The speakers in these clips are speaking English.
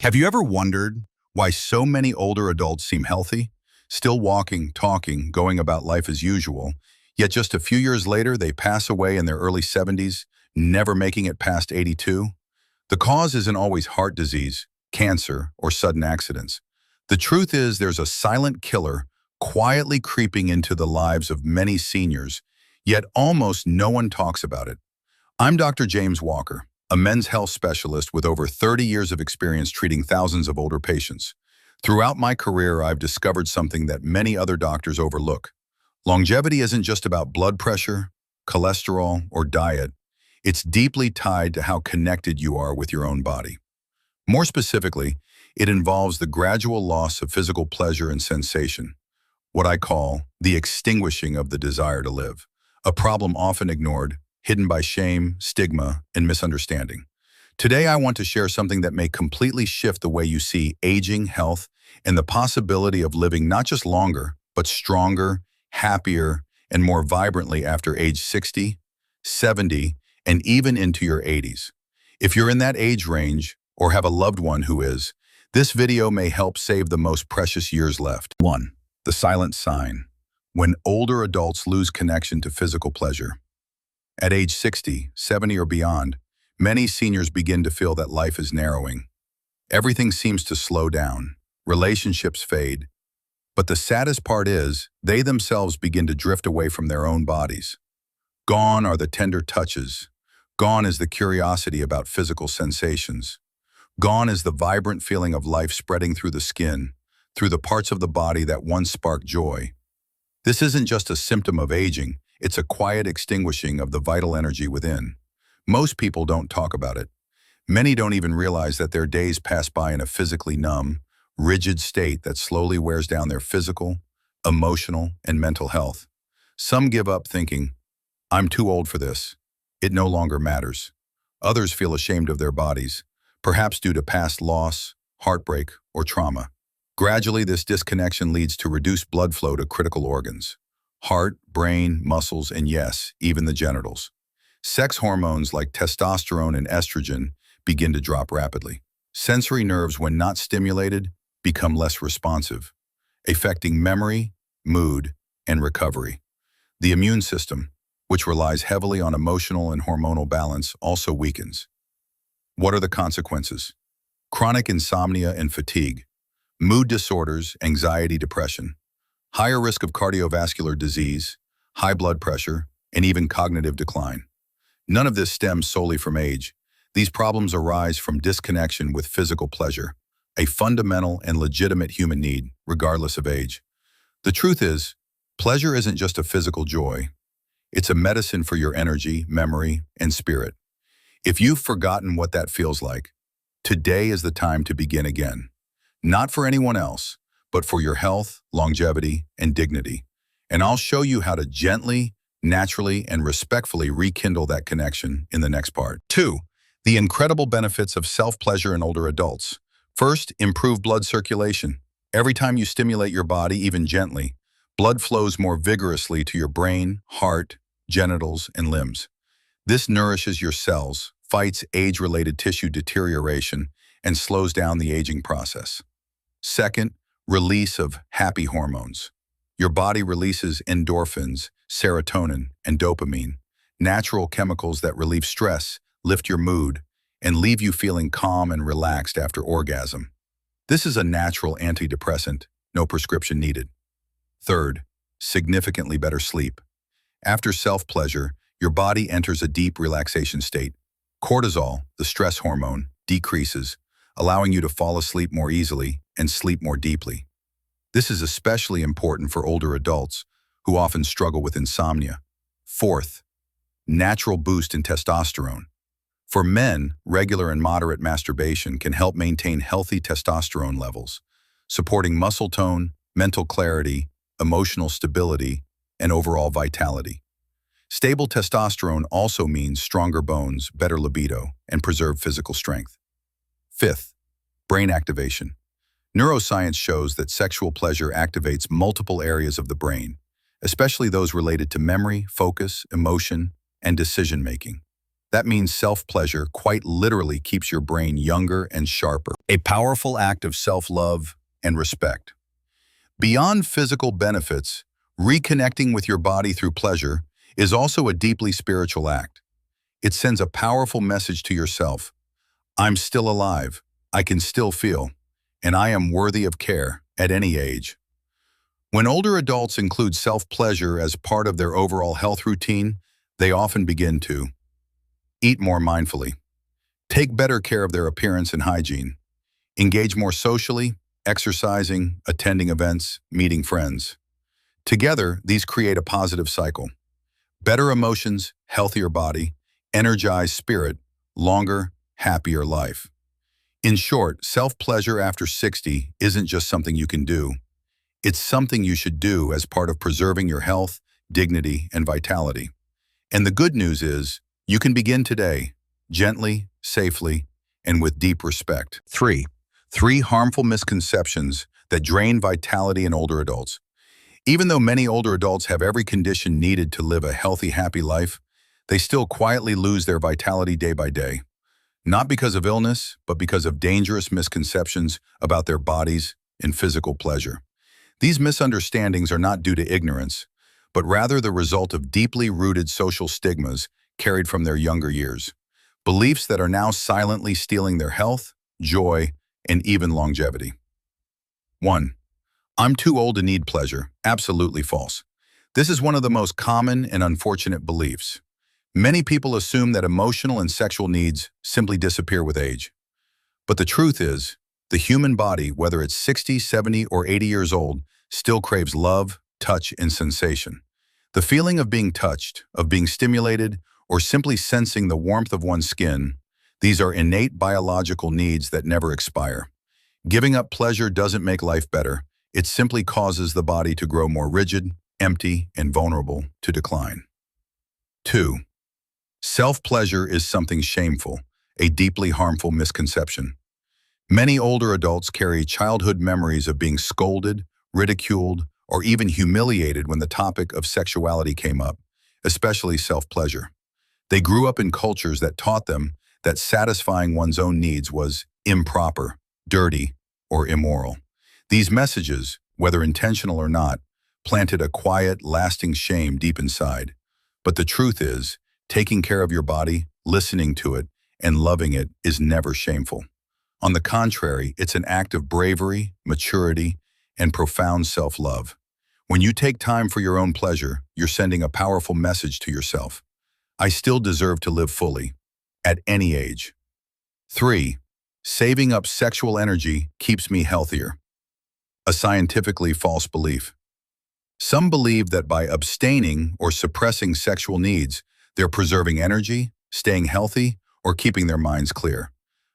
Have you ever wondered why so many older adults seem healthy, still walking, talking, going about life as usual, yet just a few years later they pass away in their early 70s, never making it past 82? The cause isn't always heart disease, cancer, or sudden accidents. The truth is there's a silent killer quietly creeping into the lives of many seniors, yet almost no one talks about it. I'm Dr. James Walker, a men's health specialist with over 30 years of experience treating thousands of older patients. Throughout my career, I've discovered something that many other doctors overlook. Longevity isn't just about blood pressure, cholesterol, or diet. It's deeply tied to how connected you are with your own body. More specifically, it involves the gradual loss of physical pleasure and sensation, what I call the extinguishing of the desire to live, a problem often ignored, hidden by shame, stigma, and misunderstanding. Today, I want to share something that may completely shift the way you see aging, health, and the possibility of living not just longer, but stronger, happier, and more vibrantly after age 60, 70, and even into your 80s. If you're in that age range or have a loved one who is, this video may help save the most precious years left. 1. The silent sign. When older adults lose connection to physical pleasure. At age 60, 70, or beyond, many seniors begin to feel that life is narrowing. Everything seems to slow down. Relationships fade. But the saddest part is, they themselves begin to drift away from their own bodies. Gone are the tender touches. Gone is the curiosity about physical sensations. Gone is the vibrant feeling of life spreading through the skin, through the parts of the body that once sparked joy. This isn't just a symptom of aging. It's a quiet extinguishing of the vital energy within. Most people don't talk about it. Many don't even realize that their days pass by in a physically numb, rigid state that slowly wears down their physical, emotional, and mental health. Some give up thinking, "I'm too old for this. It no longer matters." Others feel ashamed of their bodies, perhaps due to past loss, heartbreak, or trauma. Gradually, this disconnection leads to reduced blood flow to critical organs. Heart, brain, muscles, and yes, even the genitals. Sex hormones like testosterone and estrogen begin to drop rapidly. Sensory nerves, when not stimulated, become less responsive, affecting memory, mood, and recovery. The immune system, which relies heavily on emotional and hormonal balance, also weakens. What are the consequences? Chronic insomnia and fatigue, mood disorders, anxiety, depression, higher risk of cardiovascular disease, high blood pressure, and even cognitive decline. None of this stems solely from age. These problems arise from disconnection with physical pleasure, a fundamental and legitimate human need, regardless of age. The truth is, pleasure isn't just a physical joy. It's a medicine for your energy, memory, and spirit. If you've forgotten what that feels like, today is the time to begin again. Not for anyone else, but for your health, longevity, and dignity. And I'll show you how to gently, naturally, and respectfully rekindle that connection in the next part. 2. The incredible benefits of self-pleasure in older adults. First, improve blood circulation. Every time you stimulate your body, even gently, blood flows more vigorously to your brain, heart, genitals, and limbs. This nourishes your cells, fights age-related tissue deterioration, and slows down the aging process. Second, release of happy hormones. Your body releases endorphins, serotonin, and dopamine, natural chemicals that relieve stress, lift your mood, and leave you feeling calm and relaxed after orgasm. This is a natural antidepressant, no prescription needed. Third, significantly better sleep. After self-pleasure, your body enters a deep relaxation state. Cortisol, the stress hormone, decreases, allowing you to fall asleep more easily and sleep more deeply. This is especially important for older adults who often struggle with insomnia. Fourth, natural boost in testosterone. For men, regular and moderate masturbation can help maintain healthy testosterone levels, supporting muscle tone, mental clarity, emotional stability, and overall vitality. Stable testosterone also means stronger bones, better libido, and preserved physical strength. Fifth, brain activation. Neuroscience shows that sexual pleasure activates multiple areas of the brain, especially those related to memory, focus, emotion, and decision-making. That means self-pleasure quite literally keeps your brain younger and sharper. A powerful act of self-love and respect. Beyond physical benefits, reconnecting with your body through pleasure is also a deeply spiritual act. It sends a powerful message to yourself. I'm still alive, I can still feel, and I am worthy of care at any age. When older adults include self-pleasure as part of their overall health routine, they often begin to eat more mindfully, take better care of their appearance and hygiene, engage more socially, exercising, attending events, meeting friends. Together, these create a positive cycle. Better emotions, healthier body, energized spirit, longer, happier life. In short, self-pleasure after 60 isn't just something you can do. It's something you should do as part of preserving your health, dignity, and vitality. And the good news is, you can begin today, gently, safely, and with deep respect. Three harmful misconceptions that drain vitality in older adults. Even though many older adults have every condition needed to live a healthy, happy life, they still quietly lose their vitality day by day. Not because of illness, but because of dangerous misconceptions about their bodies and physical pleasure. These misunderstandings are not due to ignorance, but rather the result of deeply rooted social stigmas carried from their younger years. Beliefs that are now silently stealing their health, joy, and even longevity. 1. I'm too old to need pleasure. Absolutely false. This is one of the most common and unfortunate beliefs. Many people assume that emotional and sexual needs simply disappear with age. But the truth is, the human body, whether it's 60, 70, or 80 years old, still craves love, touch, and sensation. The feeling of being touched, of being stimulated, or simply sensing the warmth of one's skin, these are innate biological needs that never expire. Giving up pleasure doesn't make life better. It simply causes the body to grow more rigid, empty, and vulnerable to decline. 2. Self-pleasure is something shameful, a deeply harmful misconception. Many older adults carry childhood memories of being scolded, ridiculed, or even humiliated when the topic of sexuality came up, especially self-pleasure. They grew up in cultures that taught them that satisfying one's own needs was improper, dirty, or immoral. These messages, whether intentional or not, planted a quiet, lasting shame deep inside. But the truth is, taking care of your body, listening to it, and loving it is never shameful. On the contrary, it's an act of bravery, maturity, and profound self-love. When you take time for your own pleasure, you're sending a powerful message to yourself. I still deserve to live fully, at any age. 3. Saving up sexual energy keeps me healthier. A scientifically false belief. Some believe that by abstaining or suppressing sexual needs, they're preserving energy, staying healthy, or keeping their minds clear.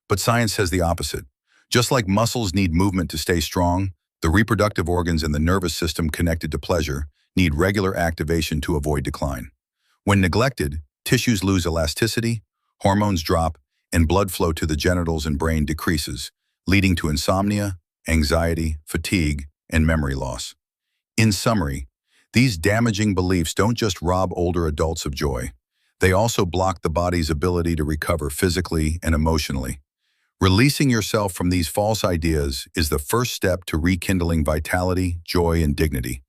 But science says the opposite. Just like muscles need movement to stay strong, the reproductive organs and the nervous system connected to pleasure need regular activation to avoid decline. When neglected, tissues lose elasticity, hormones drop, and blood flow to the genitals and brain decreases, leading to insomnia, anxiety, fatigue, and memory loss. In summary, these damaging beliefs don't just rob older adults of joy. They also block the body's ability to recover physically and emotionally. Releasing yourself from these false ideas is the first step to rekindling vitality, joy, and dignity,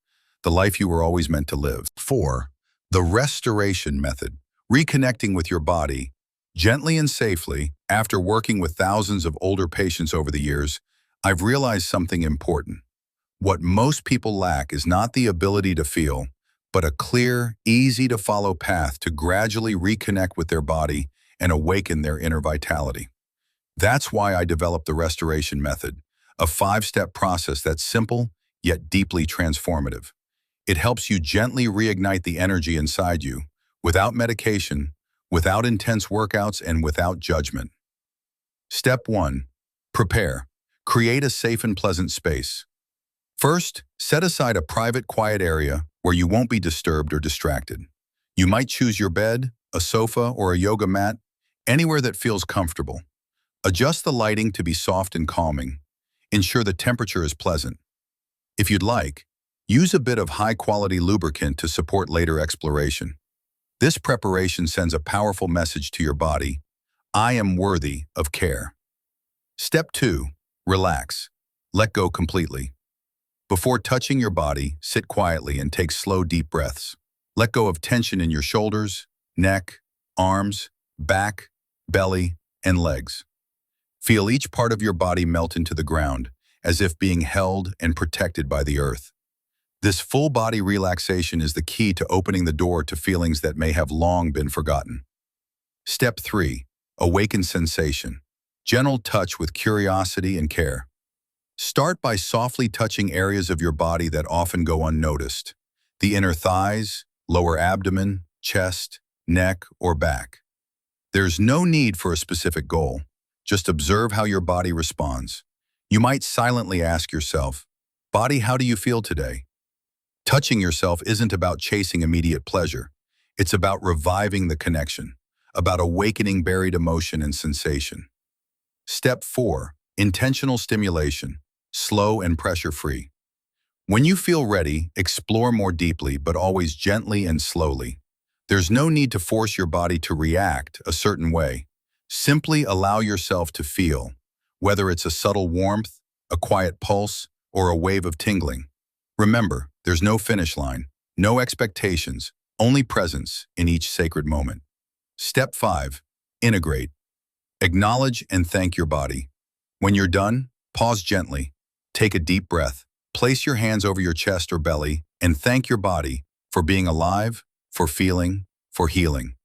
the life you were always meant to live. 4. The restoration method. Reconnecting with your body, gently and safely. After working with thousands of older patients over the years, I've realized something important. What most people lack is not the ability to feel, but a clear, easy-to-follow path to gradually reconnect with their body and awaken their inner vitality. That's why I developed the restoration method, a 5-step process that's simple, yet deeply transformative. It helps you gently reignite the energy inside you, without medication, without intense workouts, and without judgment. Step 1. Prepare. Create a safe and pleasant space. First, set aside a private, quiet area where you won't be disturbed or distracted. You might choose your bed, a sofa, or a yoga mat, anywhere that feels comfortable. Adjust the lighting to be soft and calming. Ensure the temperature is pleasant. If you'd like, use a bit of high-quality lubricant to support later exploration. This preparation sends a powerful message to your body. I am worthy of care. Step 2. Relax. Let go completely. Before touching your body, sit quietly and take slow, deep breaths. Let go of tension in your shoulders, neck, arms, back, belly, and legs. Feel each part of your body melt into the ground, as if being held and protected by the earth. This full body relaxation is the key to opening the door to feelings that may have long been forgotten. Step 3. Awaken sensation. Gentle touch with curiosity and care. Start by softly touching areas of your body that often go unnoticed. The inner thighs, lower abdomen, chest, neck, or back. There's no need for a specific goal. Just observe how your body responds. You might silently ask yourself, "Body, how do you feel today?" Touching yourself isn't about chasing immediate pleasure. It's about reviving the connection, about awakening buried emotion and sensation. Step 4. Intentional stimulation. Slow and pressure-free. When you feel ready, explore more deeply, but always gently and slowly. There's no need to force your body to react a certain way. Simply allow yourself to feel, whether it's a subtle warmth, a quiet pulse, or a wave of tingling. Remember, there's no finish line, no expectations, only presence in each sacred moment. Step 5. Integrate. Acknowledge and thank your body. When you're done, pause gently. Take a deep breath. Place your hands over your chest or belly and thank your body for being alive, for feeling, for healing.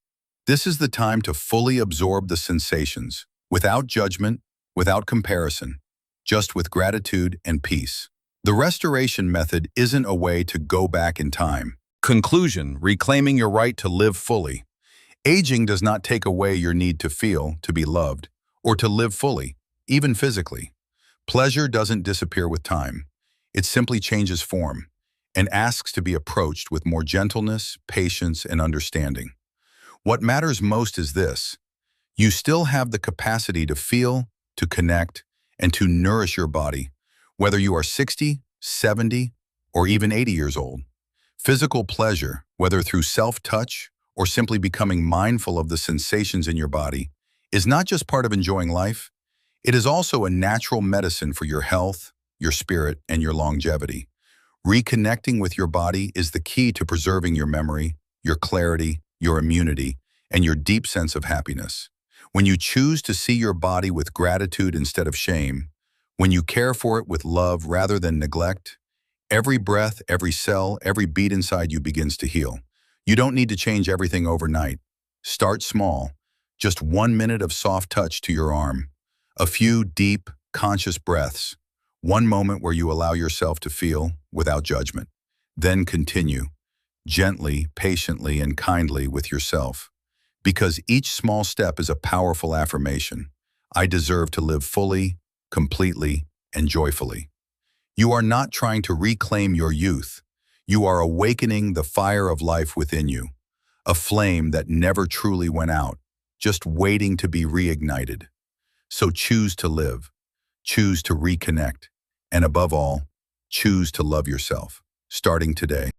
This is the time to fully absorb the sensations, without judgment, without comparison, just with gratitude and peace. The restoration method isn't a way to go back in time. Conclusion: reclaiming your right to live fully. Aging does not take away your need to feel, to be loved, or to live fully, even physically. Pleasure doesn't disappear with time. It simply changes form and asks to be approached with more gentleness, patience, and understanding. What matters most is this: you still have the capacity to feel, to connect, and to nourish your body, whether you are 60, 70, or even 80 years old. Physical pleasure, whether through self-touch or simply becoming mindful of the sensations in your body, is not just part of enjoying life. It is also a natural medicine for your health, your spirit, and your longevity. Reconnecting with your body is the key to preserving your memory, your clarity, your immunity, and your deep sense of happiness. When you choose to see your body with gratitude instead of shame, when you care for it with love rather than neglect, every breath, every cell, every beat inside you begins to heal. You don't need to change everything overnight. Start small. Just 1 minute of soft touch to your arm. A few deep, conscious breaths. One moment where you allow yourself to feel without judgment. Then continue, gently, patiently, and kindly with yourself. Because each small step is a powerful affirmation. I deserve to live fully, completely, and joyfully. You are not trying to reclaim your youth. You are awakening the fire of life within you, a flame that never truly went out, just waiting to be reignited. So choose to live, choose to reconnect, and above all, choose to love yourself, starting today.